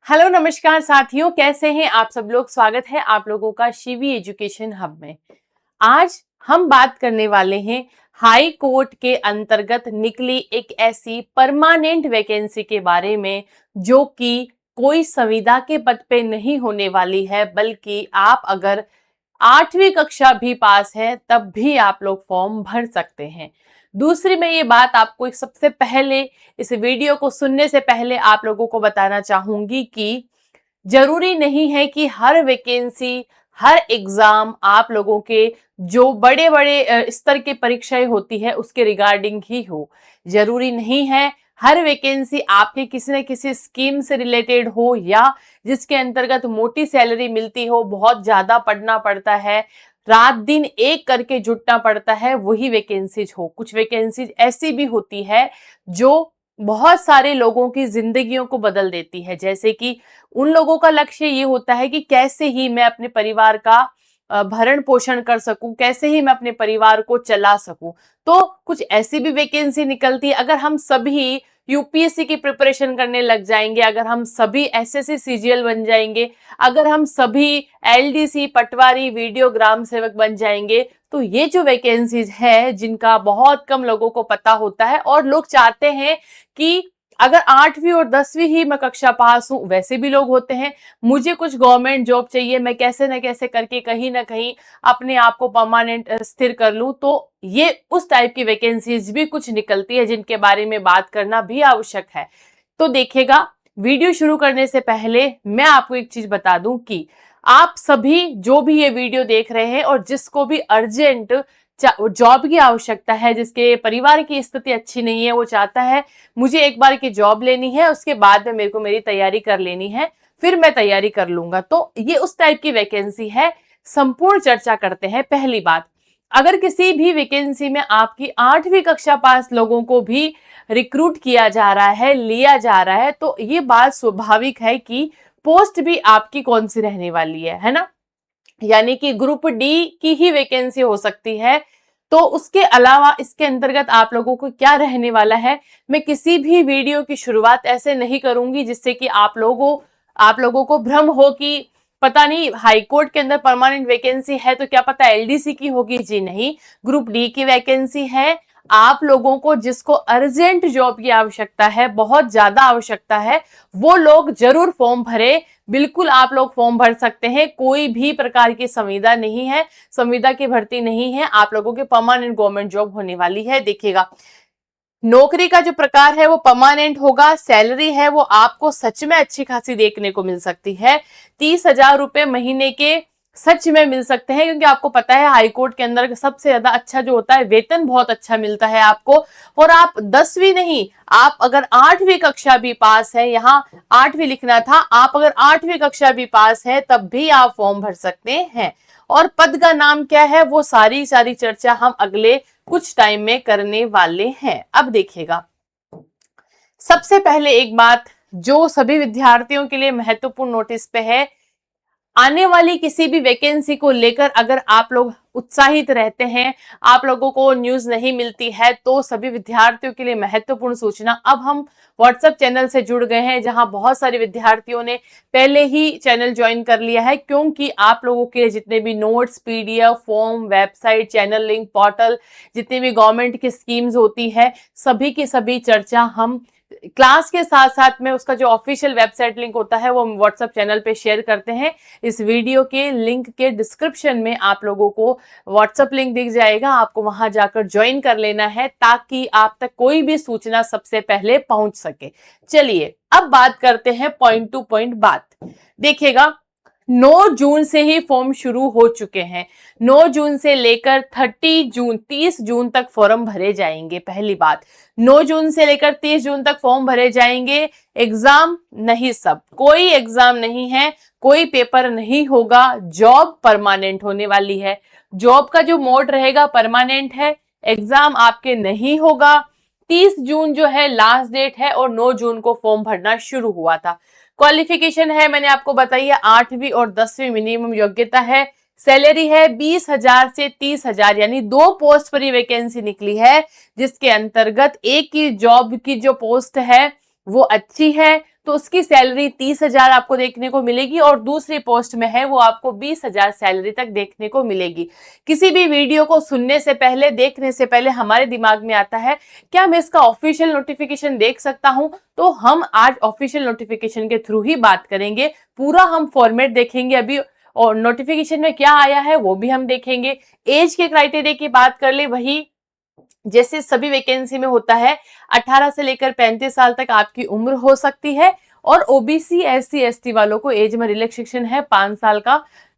Hello नमस्कार साथियों, कैसे हैं आप सब लोग। स्वागत है आप लोगों का शिवी एजुकेशन हब में। आज हम बात करने वाले हैं हाई कोर्ट के अंतर्गत निकली एक ऐसी परमानेंट वैकेंसी के बारे में जो कि कोई संविदा के पद पे नहीं होने वाली है, बल्कि आप अगर 8वीं कक्षा भी पास है तब भी आप लोग फॉर्म भर सकते हैं। दूसरी मैं ये बात आपको सबसे पहले इस वीडियो को सुनने से पहले आप लोगों को बताना चाहूंगी कि जरूरी नहीं है कि हर वैकेंसी, हर एग्जाम आप लोगों के जो बड़े बड़े स्तर की परीक्षाएं होती है उसके रिगार्डिंग ही हो। जरूरी नहीं है हर वैकेंसी आपके किसी न किसी स्कीम से रिलेटेड हो या जिसके अंतर्गत मोटी सैलरी मिलती हो, बहुत ज्यादा पढ़ना पड़ता है, रात दिन एक करके जुटना पड़ता है, वही वैकेंसीज हो। कुछ वैकेंसीज ऐसी भी होती है जो बहुत सारे लोगों की जिंदगियों को बदल देती है। जैसे कि उन लोगों का लक्ष्य ये होता है कि कैसे ही मैं अपने परिवार का भरण पोषण कर सकूं, कैसे ही मैं अपने परिवार को चला सकूं। तो कुछ ऐसी भी वैकेंसी निकलती है। अगर हम सभी यूपीएससी की प्रिपरेशन करने लग जाएंगे, अगर हम सभी एसएससी सीजीएल बन जाएंगे, अगर हम सभी एलडीसी, पटवारी, वीडियो ग्राम सेवक बन जाएंगे, तो ये जो वैकेंसीज है जिनका बहुत कम लोगों को पता होता है और लोग चाहते हैं कि अगर 8वीं और 10वीं ही मैं कक्षा पास हूं, वैसे भी लोग होते हैं, मुझे कुछ गवर्नमेंट जॉब चाहिए, मैं कैसे न कैसे करके कहीं ना कहीं अपने आप को परमानेंट स्थिर कर लूं। तो ये उस टाइप की वैकेंसीज भी कुछ निकलती है जिनके बारे में बात करना भी आवश्यक है। तो देखिएगा, वीडियो शुरू करने से पहले मैं आपको एक चीज बता दूं कि आप सभी जो भी ये वीडियो देख रहे हैं और जिसको भी अर्जेंट जॉब की आवश्यकता है, जिसके परिवार की स्थिति अच्छी नहीं है, वो चाहता है मुझे एक बार की जॉब लेनी है, उसके बाद में मेरे को मेरी तैयारी कर लेनी है, फिर मैं तैयारी कर लूंगा, तो ये उस टाइप की वैकेंसी है। संपूर्ण चर्चा करते हैं। पहली बात, अगर किसी भी वैकेंसी में आपकी 8वीं कक्षा पास लोगों को भी रिक्रूट किया जा रहा है, लिया जा रहा है, तो ये बात स्वाभाविक है कि पोस्ट भी आपकी कौन सी रहने वाली है ना। यानी कि ग्रुप डी की ही वैकेंसी हो सकती है। तो उसके अलावा इसके अंतर्गत आप लोगों को क्या रहने वाला है, मैं किसी भी वीडियो की शुरुआत ऐसे नहीं करूंगी जिससे कि आप लोगों को भ्रम हो कि पता नहीं हाईकोर्ट के अंदर परमानेंट वैकेंसी है तो क्या पता एलडीसी की होगी। जी नहीं, ग्रुप डी की वैकेंसी है। आप लोगों को जिसको अर्जेंट जॉब की आवश्यकता है, बहुत ज्यादा आवश्यकता है, वो लोग जरूर फॉर्म भरे। बिल्कुल आप लोग फॉर्म भर सकते हैं। कोई भी प्रकार की संविदा नहीं है, संविदा की भर्ती नहीं है, आप लोगों के परमानेंट गवर्नमेंट जॉब होने वाली है। देखिएगा, नौकरी का जो प्रकार है वो परमानेंट होगा। सैलरी है वो आपको सच में अच्छी खासी देखने को मिल सकती है। 30,000 रुपए महीने के सच में मिल सकते हैं, क्योंकि आपको पता है हाईकोर्ट के अंदर सबसे ज्यादा अच्छा जो होता है, वेतन बहुत अच्छा मिलता है आपको। और आप 10वीं नहीं, आप अगर 8वीं कक्षा भी पास है, यहाँ 8वीं लिखना था, आप अगर 8वीं कक्षा भी पास है तब भी आप फॉर्म भर सकते हैं। और पद का नाम क्या है वो सारी चर्चा हम अगले कुछ टाइम में करने वाले हैं। अब देखिएगा, सबसे पहले एक बात जो सभी विद्यार्थियों के लिए महत्वपूर्ण नोटिस पे है, आने वाली किसी भी वैकेंसी को लेकर अगर आप लोग उत्साहित रहते हैं, आप लोगों को न्यूज नहीं मिलती है, तो सभी विद्यार्थियों के लिए महत्वपूर्ण सूचना। अब हम व्हाट्सएप चैनल से जुड़ गए हैं जहां बहुत सारे विद्यार्थियों ने पहले ही चैनल ज्वाइन कर लिया है, क्योंकि आप लोगों के जितने भी notes, PDF, form, website, channel link, portal, जितनी भी गवर्नमेंट की स्कीम्स होती है, सभी की सभी चर्चा हम क्लास के साथ साथ में उसका जो ऑफिशियल वेबसाइट लिंक होता है वो हम व्हाट्सएप चैनल पे शेयर करते हैं। इस वीडियो के लिंक के डिस्क्रिप्शन में आप लोगों को व्हाट्सएप लिंक दिख जाएगा, आपको वहां जाकर ज्वाइन कर लेना है ताकि आप तक कोई भी सूचना सबसे पहले पहुंच सके। चलिए अब बात करते हैं पॉइंट टू पॉइंट बात। देखिएगा, 9 जून से ही फॉर्म शुरू हो चुके हैं। 9 जून से लेकर 30 जून तक फॉर्म भरे जाएंगे। पहली बात, 9 जून से लेकर 30 जून तक फॉर्म भरे जाएंगे। एग्जाम नहीं, सब कोई एग्जाम नहीं है, कोई पेपर नहीं होगा। जॉब परमानेंट होने वाली है। जॉब का जो मोड रहेगा परमानेंट है। एग्जाम आपके नहीं होगा। 30 जून जो है लास्ट डेट है और 9 जून को फॉर्म भरना शुरू हुआ था। क्वालिफिकेशन है, मैंने आपको बताई है, 8वीं और 10वीं मिनिमम योग्यता है। सैलरी है 20,000 से 30,000, यानी 2 पोस्ट पर ही वैकेंसी निकली है, जिसके अंतर्गत एक ही जॉब की जो पोस्ट है वो अच्छी है तो उसकी सैलरी 30,000 आपको देखने को मिलेगी, और दूसरी पोस्ट में है वो आपको 20,000 सैलरी तक देखने को मिलेगी। किसी भी वीडियो को सुनने से पहले, देखने से पहले हमारे दिमाग में आता है क्या मैं इसका ऑफिशियल नोटिफिकेशन देख सकता हूं, तो हम आज ऑफिशियल नोटिफिकेशन के थ्रू ही बात करेंगे। पूरा हम फॉर्मेट देखेंगे अभी, और नोटिफिकेशन में क्या आया है वो भी हम देखेंगे। एज के क्राइटेरिया की बात कर ले, वही जैसे सभी वैकेंसी में होता है 18 से लेकर 35 साल तक आपकी उम्र हो सकती है, और ओबीसी एससी एसटी वालों को एज में रिलैक्सेशन है 5 साल का।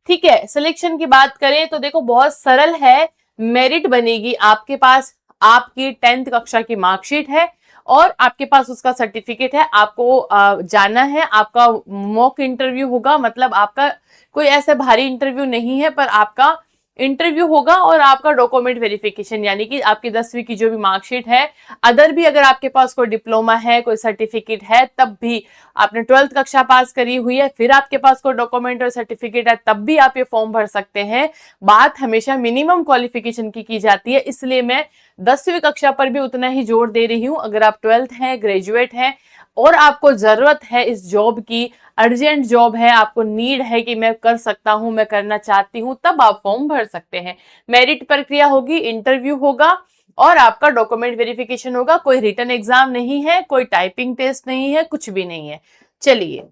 ठीक है, सिलेक्शन की बात करें तो देखो बहुत सरल है। मेरिट बनेगी आपके पास, आपकी 10th कक्षा की मार्कशीट है और आपके पास उसका सर्टिफिकेट है। आपको जाना है, आपका मॉक इंटरव्यू होगा, मतलब आपका कोई ऐसा भारी इंटरव्यू नहीं है, पर आपका इंटरव्यू होगा और आपका डॉक्यूमेंट वेरिफिकेशन, यानी कि आपकी 10वीं की जो भी मार्कशीट है, अदर भी अगर आपके पास कोई डिप्लोमा है, कोई सर्टिफिकेट है, तब भी आपने 12th कक्षा पास करी हुई है, फिर आपके पास कोई डॉक्यूमेंट और सर्टिफिकेट है, तब भी आप ये फॉर्म भर सकते हैं। बात हमेशा मिनिमम क्वालिफिकेशन की जाती है, इसलिए मैं 10वीं कक्षा पर भी उतना ही जोर दे रही हूं। अगर आप 12th हैं, ग्रेजुएट हैं और आपको जरूरत है इस जॉब की, अर्जेंट जॉब है, आपको नीड है कि मैं कर सकता हूं, मैं करना चाहती हूं, तब आप फॉर्म भर सकते हैं। मेरिट प्रक्रिया होगी, इंटरव्यू होगा और आपका डॉक्यूमेंट वेरिफिकेशन होगा। कोई रिटन एग्जाम नहीं है, कोई टाइपिंग टेस्ट नहीं है, कुछ भी नहीं है। चलिए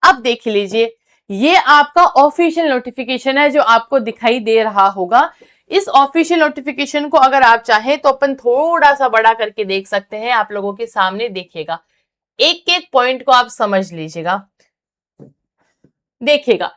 अब देख लीजिए, ये आपका ऑफिशियल नोटिफिकेशन है जो आपको दिखाई दे रहा होगा। इस ऑफिशियल नोटिफिकेशन को अगर आप चाहें तो अपन थोड़ा सा बड़ा करके देख सकते हैं, आप लोगों के सामने देखिएगा, एक एक पॉइंट को आप समझ लीजिएगा। देखिएगा,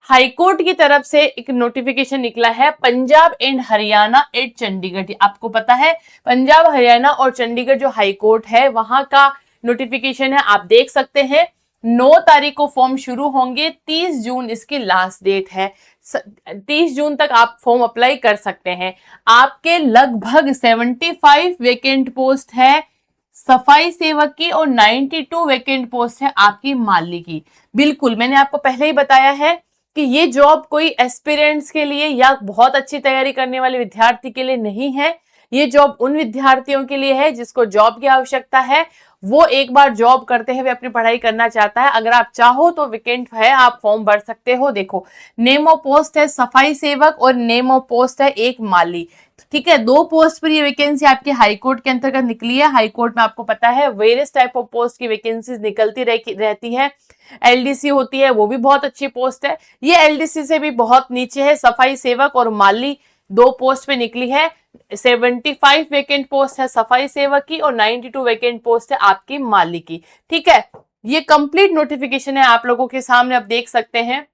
हाईकोर्ट की तरफ से एक नोटिफिकेशन निकला है, पंजाब एंड हरियाणा एंड चंडीगढ़। आपको पता है पंजाब, हरियाणा और चंडीगढ़ जो हाईकोर्ट है वहां का नोटिफिकेशन है, आप देख सकते हैं। 9 तारीख को फॉर्म शुरू होंगे, 30 जून इसकी लास्ट डेट है। 30 जून तक आप फॉर्म अप्लाई कर सकते हैं। आपके लगभग 75 वैकेंट पोस्ट है सफाई सेवक की और 92 वैकेंट पोस्ट है आपकी माली की। बिल्कुल, मैंने आपको पहले ही बताया है कि ये जॉब कोई एस्पिरेंट्स के लिए या बहुत अच्छी तैयारी करने वाले विद्यार्थी के लिए नहीं है। ये जॉब उन विद्यार्थियों के लिए है जिसको जॉब की आवश्यकता है, वो एक बार जॉब करते हुए अपनी पढ़ाई करना चाहता है। अगर आप चाहो तो वैकेंट है, आप फॉर्म भर सकते हो। देखो, नेम ऑफ पोस्ट है सफाई सेवक और नेम ऑफ पोस्ट है एक माली। ठीक है, 2 पोस्ट पर ये वैकेंसी आपके हाईकोर्ट के अंतर्गत निकली है। हाईकोर्ट में आपको पता है वेरियस टाइप ऑफ पोस्ट की वैकेंसीज निकलती रहती है। एलडीसी होती है, वो भी बहुत अच्छी पोस्ट है। ये एलडीसी से भी बहुत नीचे है, सफाई सेवक और माली 2 पोस्ट पे निकली है। 75 वैकेंट पोस्ट है सफाई सेवक की और 92 वैकेंट पोस्ट है आपकी माली की। ठीक है, ये कंप्लीट नोटिफिकेशन है आप लोगों के सामने, आप देख सकते हैं,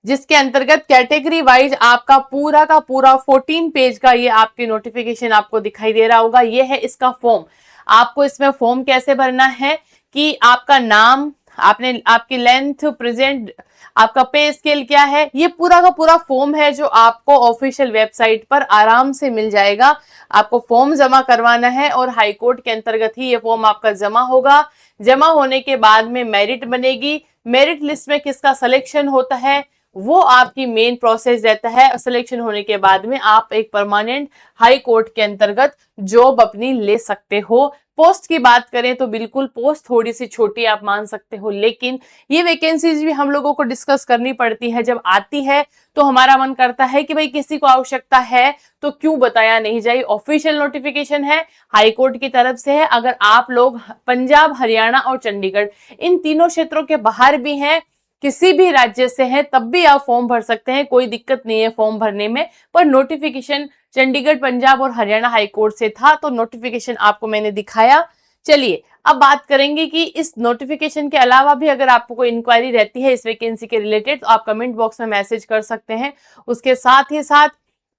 जिसके अंतर्गत कैटेगरी वाइज आपका पूरा का पूरा 14 पेज का ये आपकी नोटिफिकेशन आपको दिखाई दे रहा होगा। ये है इसका फॉर्म। आपको इसमें फॉर्म कैसे भरना है कि आपका नाम, आपने आपकी लेंथ, प्रेजेंट, आपका पे स्केल क्या है, ये पूरा का पूरा फॉर्म है जो आपको ऑफिशियल वेबसाइट पर आराम से मिल जाएगा। आपको फॉर्म जमा करवाना है और हाईकोर्ट के अंतर्गत ही ये फॉर्म आपका जमा होगा। जमा होने के बाद में मेरिट बनेगी। मेरिट लिस्ट में किसका सिलेक्शन होता है वो आपकी मेन प्रोसेस रहता है। सिलेक्शन होने के बाद में आप एक परमानेंट हाई कोर्ट के अंतर्गत जॉब अपनी ले सकते हो। पोस्ट की बात करें तो बिल्कुल पोस्ट थोड़ी सी छोटी आप मान सकते हो, लेकिन ये वैकेंसीज भी हम लोगों को डिस्कस करनी पड़ती है। जब आती है तो हमारा मन करता है कि भाई किसी को आवश्यकता है तो क्यों बताया नहीं जाए। ऑफिशियल नोटिफिकेशन है, हाई कोर्ट की तरफ से है। अगर आप लोग पंजाब, हरियाणा और चंडीगढ़ इन तीनों क्षेत्रों के बाहर भी हैं, किसी भी राज्य से हैं, तब भी आप फॉर्म भर सकते हैं, कोई दिक्कत नहीं है फॉर्म भरने में। पर नोटिफिकेशन चंडीगढ़, पंजाब और हरियाणा हाई कोर्ट से था तो नोटिफिकेशन आपको मैंने दिखाया। चलिए अब बात करेंगे कि इस नोटिफिकेशन के अलावा भी अगर आपको कोई इंक्वायरी रहती है इस वैकेंसी के रिलेटेड तो आप कमेंट बॉक्स में मैसेज कर सकते हैं। उसके साथ ही साथ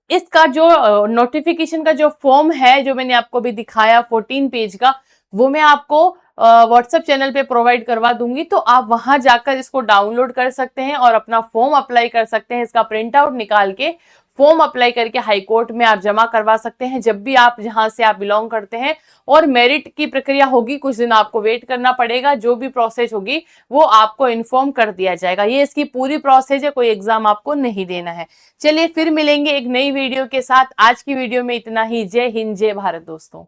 इसका जो नोटिफिकेशन का जो फॉर्म है जो मैंने आपको भी दिखाया 14 पेज का, वो मैं आपको व्हाट्सएप चैनल पे प्रोवाइड करवा दूंगी, तो आप वहां जाकर इसको डाउनलोड कर सकते हैं और अपना फॉर्म अप्लाई कर सकते हैं। इसका प्रिंट आउट निकाल के फॉर्म अप्लाई करके हाई कोर्ट में आप जमा करवा सकते हैं जब भी आप जहां से आप बिलोंग करते हैं। और मेरिट की प्रक्रिया होगी, कुछ दिन आपको वेट करना पड़ेगा, जो भी प्रोसेस होगी वो आपको इन्फॉर्म कर दिया जाएगा। ये इसकी पूरी प्रोसेस है, कोई एग्जाम आपको नहीं देना है। चलिए फिर मिलेंगे एक नई वीडियो के साथ। आज की वीडियो में इतना ही। जय हिंद, जय भारत दोस्तों।